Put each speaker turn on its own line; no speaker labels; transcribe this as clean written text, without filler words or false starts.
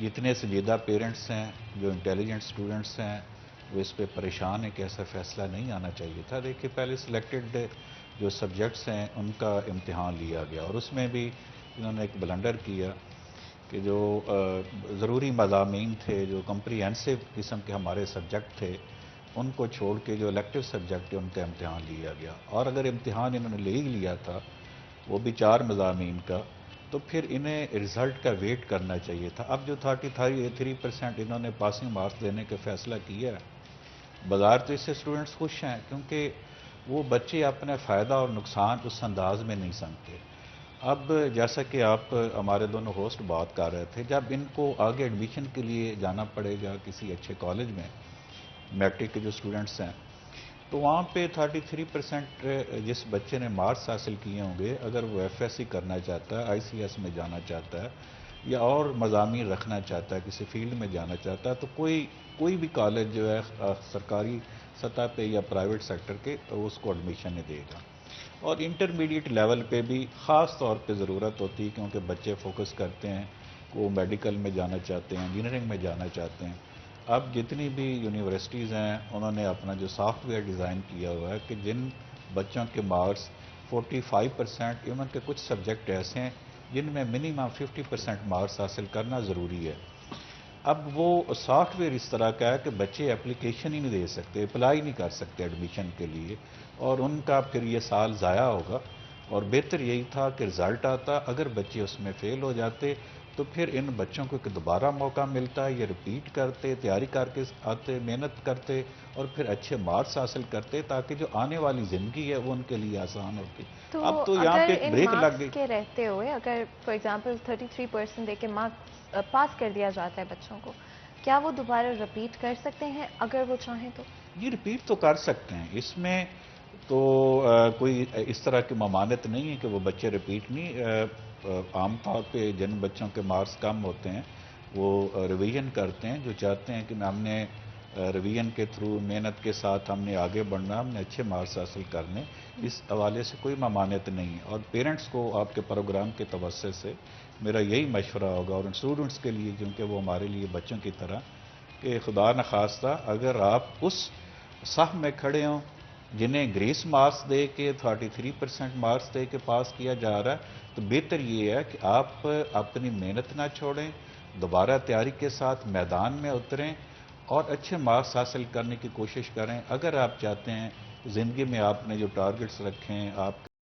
جتنے سنجیدہ پیرنٹس ہیں، جو انٹیلیجنٹ اسٹوڈنٹس ہیں، وہ اس پہ پریشان ہیں کہ ایسا فیصلہ نہیں آنا چاہیے تھا۔ دیکھیے پہلے سلیکٹڈ جو سبجیکٹس ہیں ان کا امتحان لیا گیا، اور اس میں بھی انہوں نے ایک بلنڈر کیا کہ جو ضروری مضامین تھے، جو کمپریہنسو قسم کے ہمارے سبجیکٹ تھے، ان کو چھوڑ کے جو الیکٹو سبجیکٹ ان کا امتحان لیا گیا۔ اور اگر امتحان انہوں نے لے ہی لیا تھا، وہ بھی 4 مضامین کا، تو پھر انہیں رزلٹ کا ویٹ کرنا چاہیے تھا۔ اب جو 33% انہوں نے پاسنگ مارکس دینے کا فیصلہ کیا ہے، بظاہر تو اس سے اسٹوڈنٹس خوش ہیں، کیونکہ وہ بچے اپنے فائدہ اور نقصان اس انداز میں نہیں سمجھتے۔ اب جیسا کہ آپ ہمارے دونوں ہوسٹ بات کر رہے تھے، جب ان کو آگے ایڈمیشن کے لیے جانا پڑے گا کسی اچھے کالج میں، میٹرک کے جو اسٹوڈنٹس ہیں، تو وہاں پہ 33% جس بچے نے مارکس حاصل کیے ہوں گے، اگر وہ ایف ایس سی کرنا چاہتا ہے، آئی سی ایس میں جانا چاہتا ہے، یا اور مضامین رکھنا چاہتا ہے، کسی فیلڈ میں جانا چاہتا ہے، تو کوئی بھی کالج جو ہے سرکاری سطح پہ یا پرائیویٹ سیکٹر کے، اس کو ایڈمیشن نہیں دے گا۔ اور انٹرمیڈیٹ لیول پہ بھی خاص طور پہ ضرورت ہوتی ہے، کیونکہ بچے فوکس کرتے ہیں کہ وہ میڈیکل میں جانا چاہتے ہیں، انجینئرنگ میں جانا چاہتے ہیں۔ اب جتنی بھی یونیورسٹیز ہیں، انہوں نے اپنا جو سافٹ ویئر ڈیزائن کیا ہوا ہے کہ جن بچوں کے مارکس 45%، ایون کے کچھ سبجیکٹ ایسے ہیں جن میں منیمم 50% مارکس حاصل کرنا ضروری ہے۔ اب وہ سافٹ ویئر اس طرح کا ہے کہ بچے اپلیکیشن ہی نہیں دے سکتے، اپلائی نہیں کر سکتے ایڈمیشن کے لیے، اور ان کا پھر یہ سال ضائع ہوگا۔ اور بہتر یہی تھا کہ رزلٹ آتا، اگر بچے اس میں فیل ہو جاتے تو پھر ان بچوں کو ایک دوبارہ موقع ملتا، یہ رپیٹ کرتے، تیاری کر کے آتے، محنت کرتے، اور پھر اچھے مارکس حاصل کرتے، تاکہ جو آنے والی زندگی ہے وہ ان کے لیے آسان ہوتی۔
تو
اب تو یہاں
اگر
پہ ایک
ان
بریک لگ
مارکس
گئی۔
کے رہتے ہوئے اگر فار ایگزامپل 33% دے کے مارکس پاس کر دیا جاتا ہے بچوں کو، کیا وہ دوبارہ رپیٹ کر سکتے ہیں اگر وہ چاہیں تو؟
یہ رپیٹ تو کر سکتے ہیں، اس میں تو کوئی اس طرح کی ممانعت نہیں ہے کہ وہ بچے رپیٹ نہیں۔ عام طور پہ جن بچوں کے مارکس کم ہوتے ہیں وہ ریویژن کرتے ہیں، جو چاہتے ہیں کہ ہم نے ریویژن کے تھرو محنت کے ساتھ ہم نے آگے بڑھنا، ہم نے اچھے مارکس حاصل کرنے، اس حوالے سے کوئی ممانعت نہیں ہے۔ اور پیرنٹس کو آپ کے پروگرام کے توسط سے میرا یہی مشورہ ہوگا، اور اسٹوڈنٹس کے لیے، کیونکہ وہ ہمارے لیے بچوں کی طرح، کہ خدا نخواستہ اگر آپ اس صف میں کھڑے ہوں جنہیں گریس مارکس دے کے 33% مارکس دے کے پاس کیا جا رہا ہے، تو بہتر یہ ہے کہ آپ اپنی محنت نہ چھوڑیں، دوبارہ تیاری کے ساتھ میدان میں اتریں اور اچھے مارکس حاصل کرنے کی کوشش کریں۔ اگر آپ چاہتے ہیں زندگی میں آپ نے جو ٹارگٹس رکھے ہیں، آپ